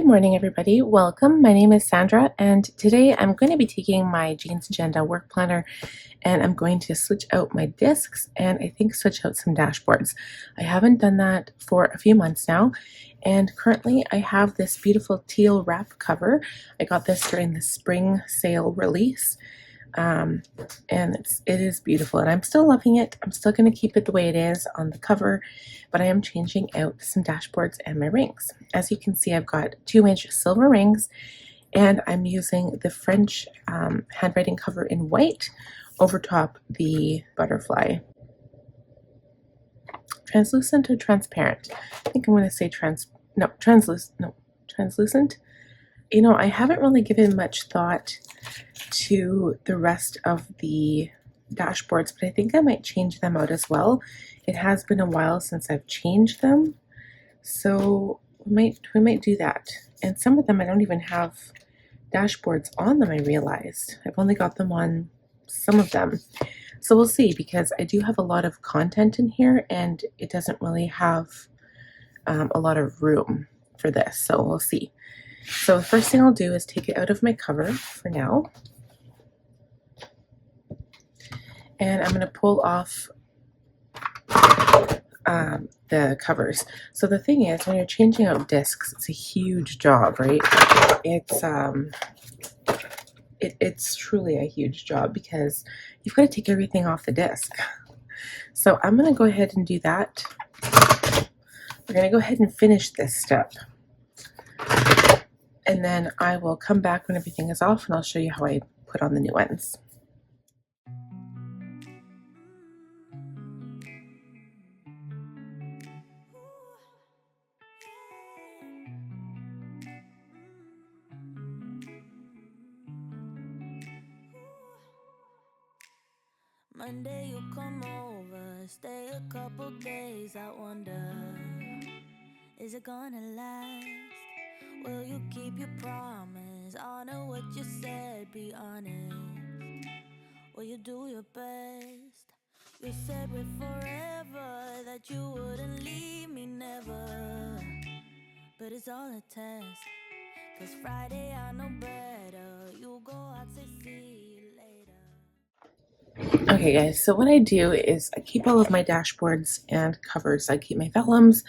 morning, everybody. Welcome. My name is Sandra, and today I'm going to be taking my Jeans Agenda work planner and I'm going to switch out my discs and I think switch out some dashboards. I haven't done that for a few months now, and currently I have this beautiful teal wrap cover. I got this during the spring sale release. And it is beautiful and I'm still loving it. I'm still going to keep it the way it is on the cover, but I am changing out some dashboards and my rings. As you can see, I've got 2-inch silver rings and I'm using the French handwriting cover in white over top the butterfly. Translucent or transparent? I think I'm going to say translucent. You know, I haven't really given much thought to the rest of the dashboards, but I think I might change them out as well. It has been a while since I've changed them, so we might do that. And some of them I don't even have dashboards on them, I realized. I've only got them on some of them. So we'll see, because I do have a lot of content in here and it doesn't really have a lot of room for this, so we'll see. So the first thing I'll do is take it out of my cover for now. And I'm going to pull off the covers. So the thing is, when you're changing out discs, it's a huge job, right? It's truly a huge job because you've got to take everything off the disc. So I'm going to go ahead and do that. We're going to go ahead and finish this step. And then I will come back when everything is off and I'll show you how I put on the new ones. Monday you come over, stay a couple days. I wonder, is it gonna last? Will you keep your promise? Honor what you said, be honest. Will you do your best? You said with forever that you wouldn't leave me, never. But it's all a test, 'cause Friday I know better. You go out, say see you later. Okay guys, so what I do is I keep all of my dashboards and covers. I keep my vellums,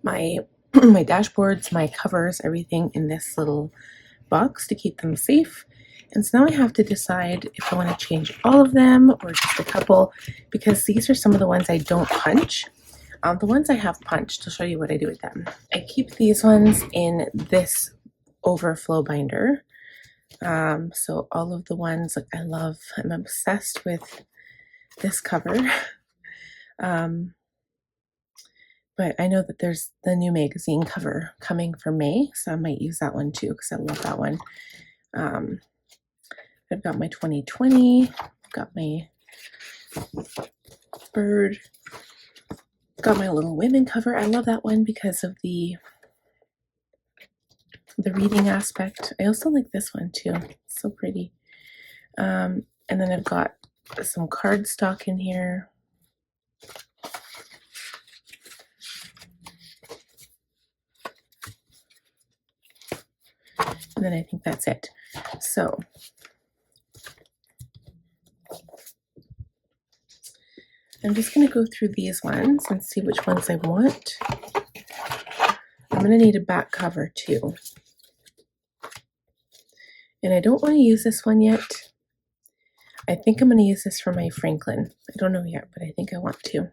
my my dashboards, my covers, everything in this little box to keep them safe. And so now I have to decide if I want to change all of them or just a couple, because these are some of the ones I don't punch. The ones I have punched, I'll show you what I do with them. I keep these ones in this overflow binder. So all of the ones, like, I love, I'm obsessed with this cover. But I know that there's the new magazine cover coming for May, so I might use that one too because I love that one. I've got my 2020, I've got my bird, got my Little Women cover. I love that one because of the reading aspect. I also like this one too. It's so pretty. And then I've got some cardstock in here. And then I think that's it. So I'm just going to go through these ones and see which ones I want. I'm going to need a back cover too. And I don't want to use this one yet. I think I'm going to use this for my Franklin. I don't know yet, but I think I want to.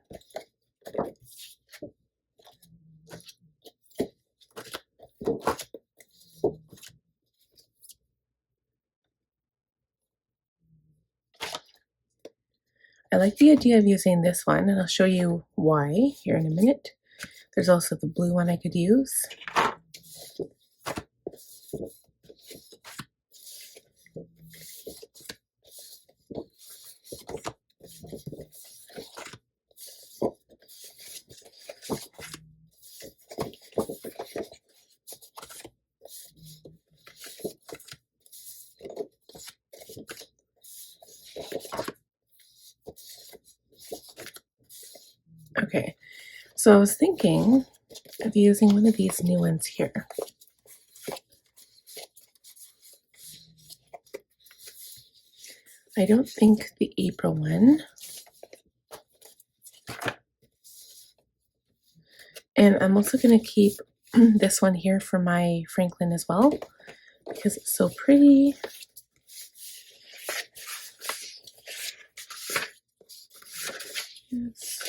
I like the idea of using this one, and I'll show you why here in a minute. There's also the blue one I could use. Okay, so I was thinking of using one of these new ones here. I don't think the April one. And I'm also going to keep this one here for my Franklin as well because it's so pretty. Yes.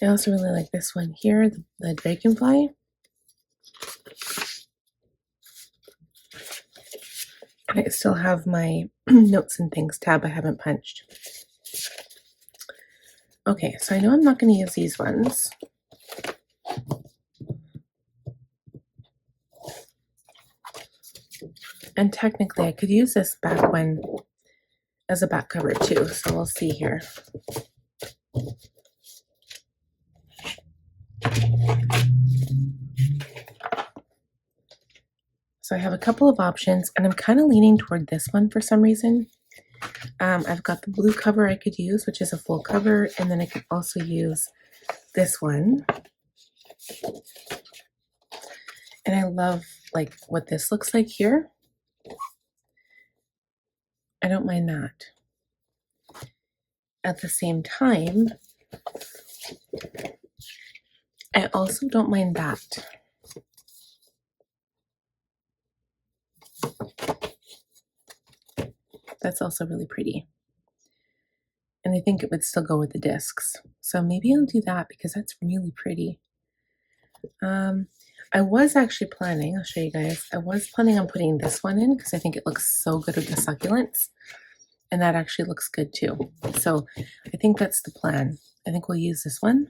I also really like this one here, the dragonfly. And I still have my notes and things tab I haven't punched. Okay, so I know I'm not going to use these ones. And technically I could use this back one as a back cover too, so we'll see here. So I have a couple of options, and I'm kind of leaning toward this one for some reason. I've got the blue cover I could use, which is a full cover, and then I could also use this one. And I love like what this looks like here. I don't mind that. At the same time, I also don't mind that. That's also really pretty. And I think it would still go with the discs. So maybe I'll do that because that's really pretty. I was actually planning, I'll show you guys, I was planning on putting this one in because I think it looks so good with the succulents. And that actually looks good too. So I think that's the plan. I think we'll use this one.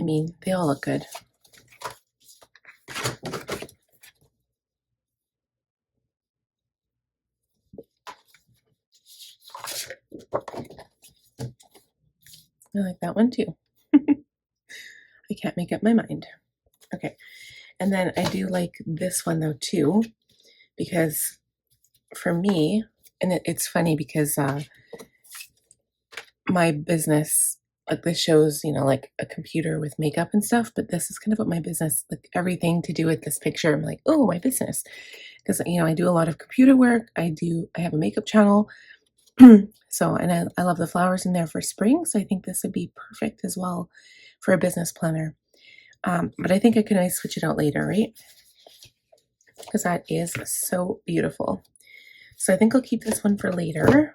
I mean, they all look good. I like that one too. I can't make up my mind. Okay. And then I do like this one though too, because for me, and it's funny because my business, like this shows, you know, like a computer with makeup and stuff, but this is kind of what my business, like everything to do with this picture. I'm like, oh, my business. Because, you know, I do a lot of computer work. I have a makeup channel. So, and I love the flowers in there for spring. So I think this would be perfect as well for a business planner. But I think I can always switch it out later, right? Because that is so beautiful. So I think I'll keep this one for later.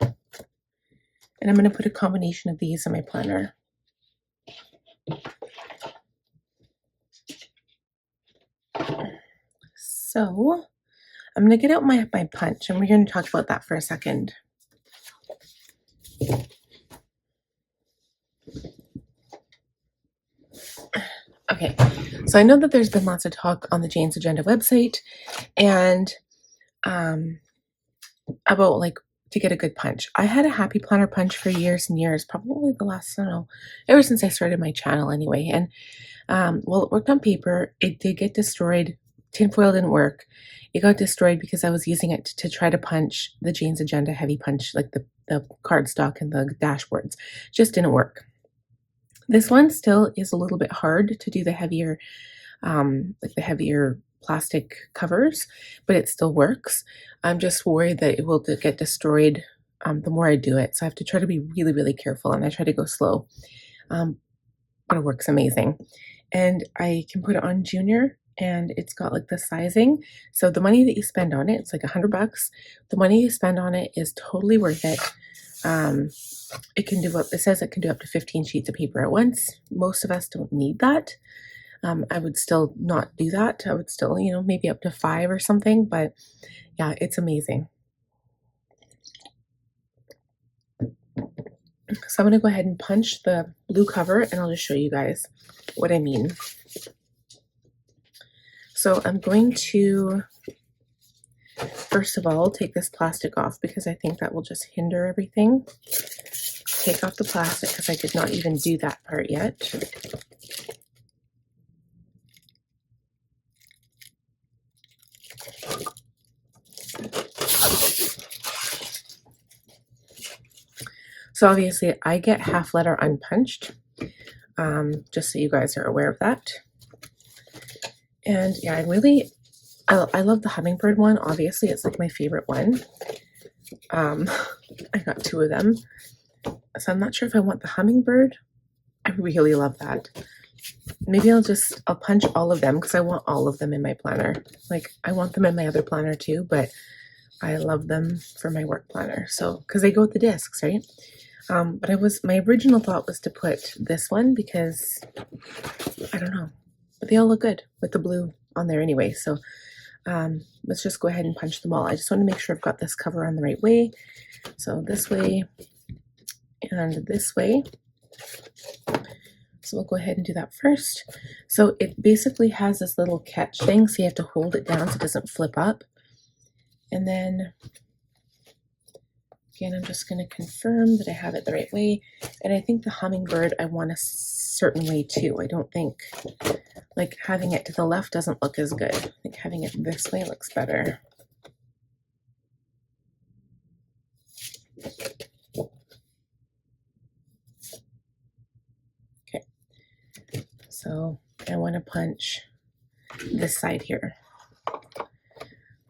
And I'm going to put a combination of these in my planner. So I'm going to get out my punch, and we're going to talk about that for a second. Okay, so I know that there's been lots of talk on the Jane's Agenda website and about like to get a good punch. I had a happy planner punch for years and years, probably the last, I don't know, ever since I started my channel anyway. And well, it worked on paper. It did get destroyed. Tinfoil didn't work. It got destroyed because I was using it to try to punch the Jane's Agenda heavy punch, like the cardstock and the dashboards. Just didn't work. This one still is a little bit hard to do the heavier, like the heavier plastic covers, but it still works. I'm just worried that it will get destroyed the more I do it. So I have to try to be really, really careful, and I try to go slow. But it works amazing. And I can put it on Junior, and it's got like the sizing. So the money that you spend on it, it's like $100. The money you spend on it is totally worth it. It can do it says it can do up to 15 sheets of paper at once. Most of us don't need that. I would still not do that. I would still, you know, maybe up to 5 or something, but yeah, it's amazing. So I'm going to go ahead and punch the blue cover, and I'll just show you guys what I mean. So I'm going to, first of all, take this plastic off because I think that will just hinder everything. Take off the plastic because I did not even do that part yet. So obviously I get half letter unpunched, just so you guys are aware of that. And yeah, I love the hummingbird one. Obviously, it's like my favorite one. I got 2 of them. So I'm not sure if I want the hummingbird. I really love that. Maybe I'll punch all of them because I want all of them in my planner. Like I want them in my other planner too, but I love them for my work planner. So, because they go with the discs, right? But my original thought was to put this one because I don't know, but they all look good with the blue on there anyway. So let's just go ahead and punch them all. I just want to make sure I've got this cover on the right way. So this way and this way. So we'll go ahead and do that first. So it basically has this little catch thing, so you have to hold it down so it doesn't flip up. And then again, I'm just going to confirm that I have it the right way. And I think the hummingbird I want a certain way too. I don't think like having it to the left doesn't look as good. I think having it this way looks better. Okay, so I want to punch this side here.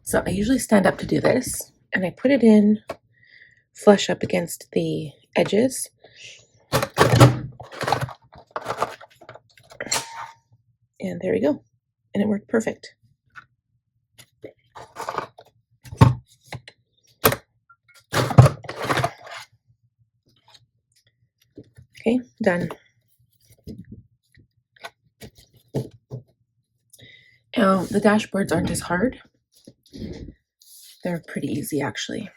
So I usually stand up to do this, and I put it in flush up against the edges. And there we go. And it worked perfect. Okay, done. Now, the dashboards aren't as hard. They're pretty easy, actually.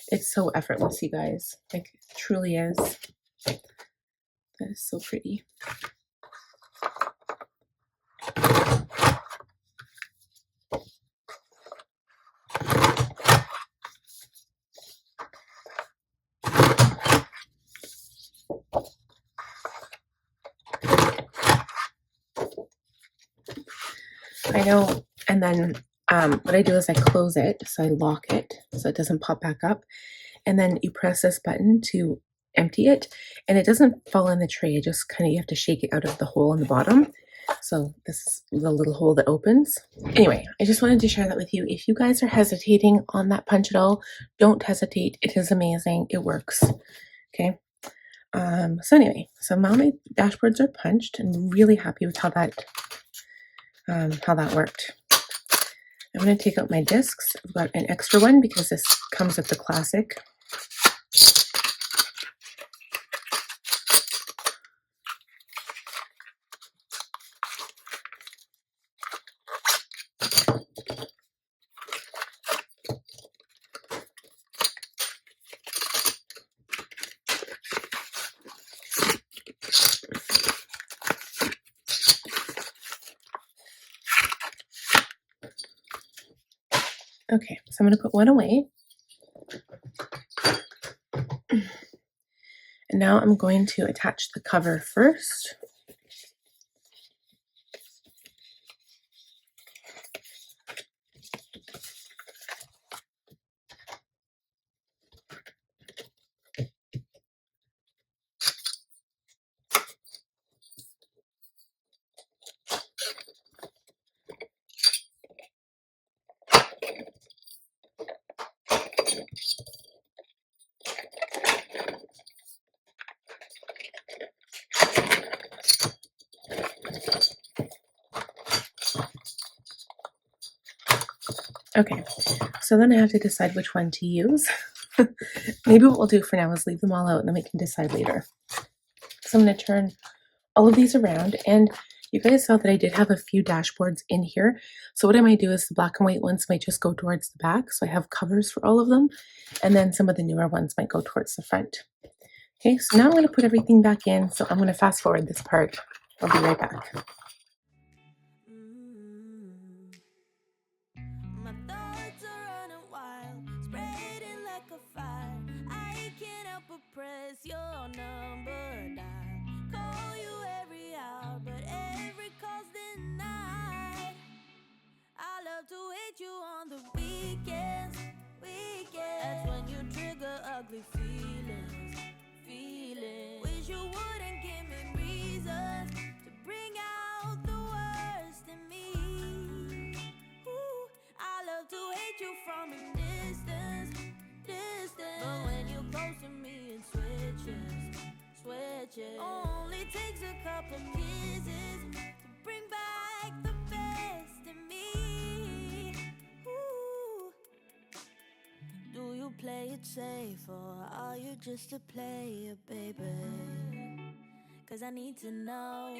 It's so effortless, you guys. Like, it truly is. That is so pretty. I know. And then what I do is I close it, so I lock it so it doesn't pop back up. And then you press this button to empty it, and it doesn't fall in the tray. It just kind of, you have to shake it out of the hole in the bottom. So this is the little hole that opens. Anyway, I just wanted to share that with you. If you guys are hesitating on that punch at all, don't hesitate. It is amazing. It works. Okay. So anyway, so now my dashboards are punched. I'm really happy with how that worked. I'm going to take out my discs. I've got an extra one because this comes with the classic. Okay, so I'm going to put one away. And now I'm going to attach the cover first. Okay, so then I have to decide which one to use. Maybe what we'll do for now is leave them all out and then we can decide later. So I'm going to turn all of these around, and you guys saw that I did have a few dashboards in here. So what I might do is the black and white ones might just go towards the back, so I have covers for all of them, and then some of the newer ones might go towards the front. Okay, so now I'm going to put everything back in, so I'm going to fast forward this part. I'll be right back. My thoughts are running wild, spreading like a fire. I can't help but press your number dial. Call you every hour, but ugly feelings, feelings. Wish you wouldn't give me reasons to bring out the worst in me. Ooh, I love to hate you from a distance, distance. But when you're close to me, it switches, switches. Only takes a couple kisses to bring back the best in me. Ooh. Do you play it safe or are you just a player, baby? Cause I need to know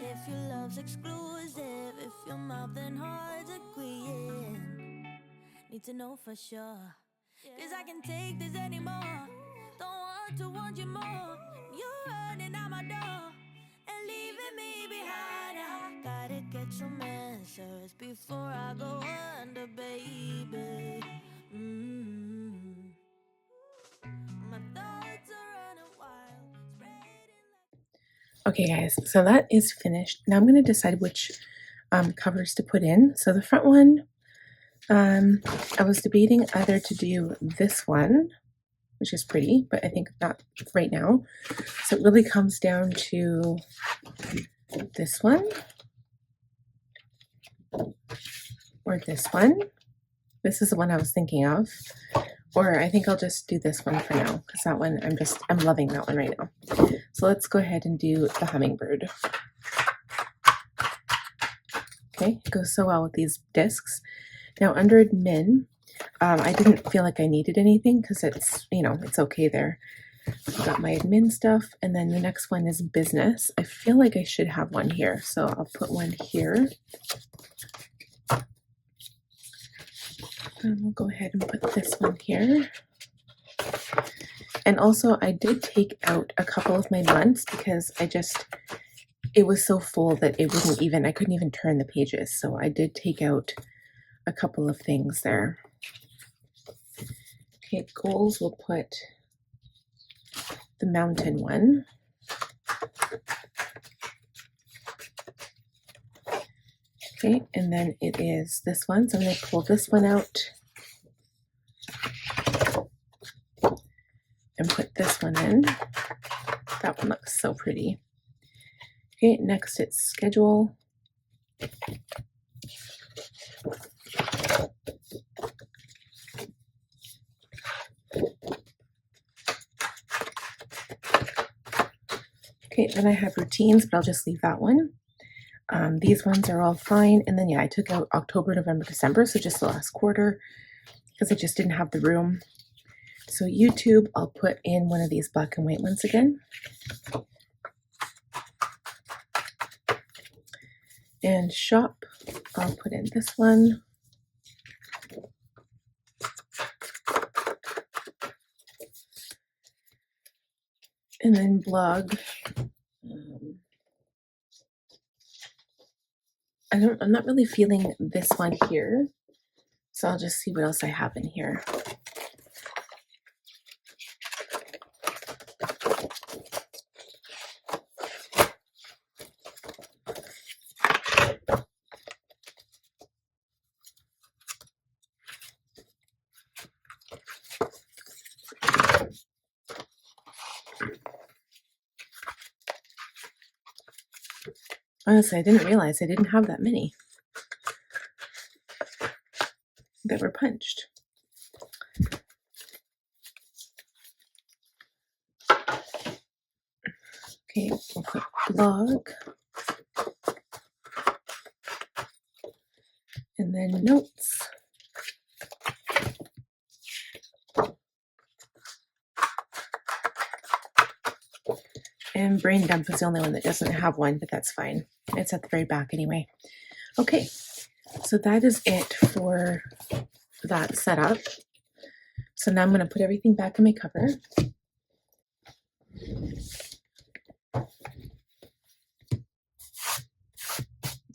if your love's exclusive, if your mouth and heart's agreeing. Need to know for sure, cause I can't take this anymore. Don't want you more. You're running out my door and leaving me behind. I gotta get some answers before I go under, baby. My thoughts are running wild, spreading like... Okay guys, so that is finished. Now I'm going to decide which covers to put in. So the front one, I was debating either to do this one, which is pretty, but I think not right now. So it really comes down to this one or this one. This is the one I was thinking of. Or I think I'll just do this one for now, because that one, I'm loving that one right now. So let's go ahead and do the hummingbird. Okay, it goes so well with these discs. Now under admin, I didn't feel like I needed anything because it's, you know, it's okay there. I've got my admin stuff, and then the next one is business. I feel like I should have one here, so I'll put one here. And we'll go ahead and put this one here. And also I did take out a couple of my months because it was so full that I couldn't even turn the pages. So I did take out a couple of things there. Okay, goals, we'll put the mountain one. Okay, and then it is this one. So I'm going to pull this one out and put this one in. That one looks so pretty. Okay, next it's schedule. Okay, then I have routines, but I'll just leave that one. These ones are all fine. And then, yeah, I took out October, November, December, so just the last quarter, because I just didn't have the room. So YouTube, I'll put in one of these black and white ones again. And shop, I'll put in this one. And then blog. I'm not really feeling this one here, so I'll just see what else I have in here. Honestly, I didn't realize I didn't have that many that were punched. Okay, we'll put blog. And then notes. And brain dump is the only one that doesn't have one, but that's fine. It's at the very back anyway. Okay, so that is it for that setup. So now I'm going to put everything back in my cover.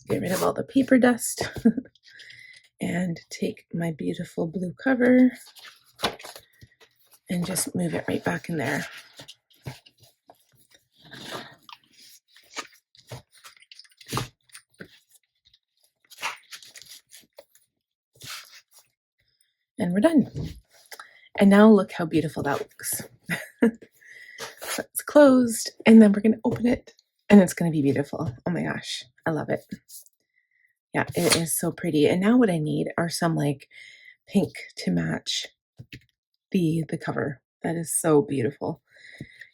Get rid of all the paper dust and take my beautiful blue cover and just move it right back in there. And we're done. And now look how beautiful that looks. So it's closed, and then we're going to open it, and it's going to be beautiful. Oh my gosh, I love it. Yeah, it is so pretty. And now what I need are some like pink to match the cover. That is so beautiful.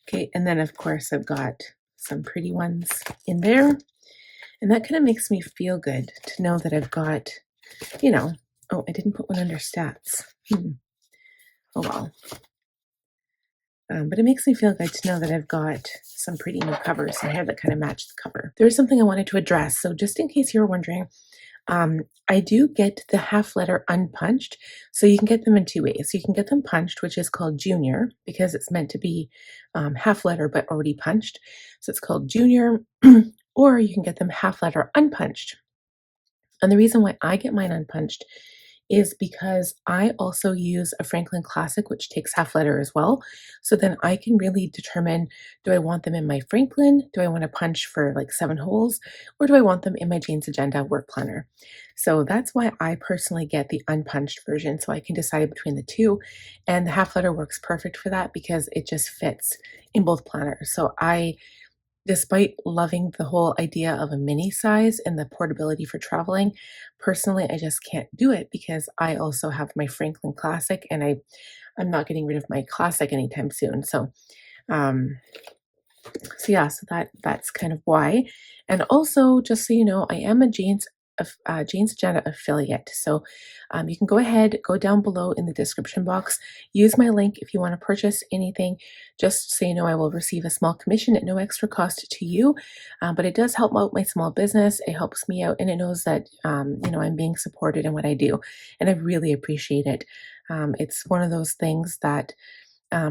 Okay, and then of course I've got some pretty ones in there. And that kind of makes me feel good to know that I've got, you know, oh, I didn't put one under stats. Oh well. But it makes me feel good to know that I've got some pretty new covers in here that kind of match the cover. There's something I wanted to address. So just in case you're wondering, I do get the half letter unpunched. So you can get them in two ways. You can get them punched, which is called junior, because it's meant to be half letter but already punched. So it's called junior, or you can get them half letter unpunched. And the reason why I get mine unpunched is because I also use a Franklin Classic, which takes half letter as well. So then I can really determine, do I want them in my Franklin? Do I want to punch for like 7 holes? Or do I want them in my Jane's Agenda work planner? So that's why I personally get the unpunched version. So I can decide between the two. And the half letter works perfect for that because it just fits in both planners. So despite loving the whole idea of a mini size and the portability for traveling, personally, I just can't do it because I also have my Franklin Classic, and I'm not getting rid of my Classic anytime soon. Um, so that's kind of why. And also, just so you know, I am a Jane's Agenda affiliate. So you can go ahead, go down below in the description box, use my link if you want to purchase anything. Just so you know, I will receive a small commission at no extra cost to you, but it does help out my small business. It helps me out, and it knows that I'm being supported in what I do, and I really appreciate it. It's one of those things that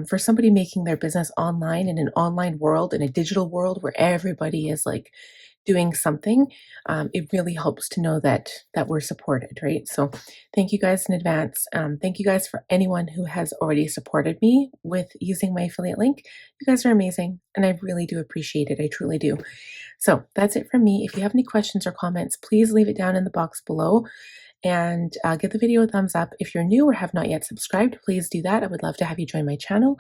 for somebody making their business online in an online world, in a digital world where everybody is like doing something, it really helps to know that we're supported, right? So thank you guys in advance. Thank you guys for anyone who has already supported me with using my affiliate link. You guys are amazing, and I really do appreciate it. I truly do. So that's it from me. If you have any questions or comments, please leave it down in the box below, and give the video a thumbs up. If you're new or have not yet subscribed, please do that. I would love to have you join my channel.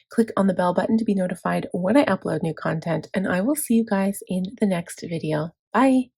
Click on the bell button to be notified when I upload new content, and I will see you guys in the next video. Bye!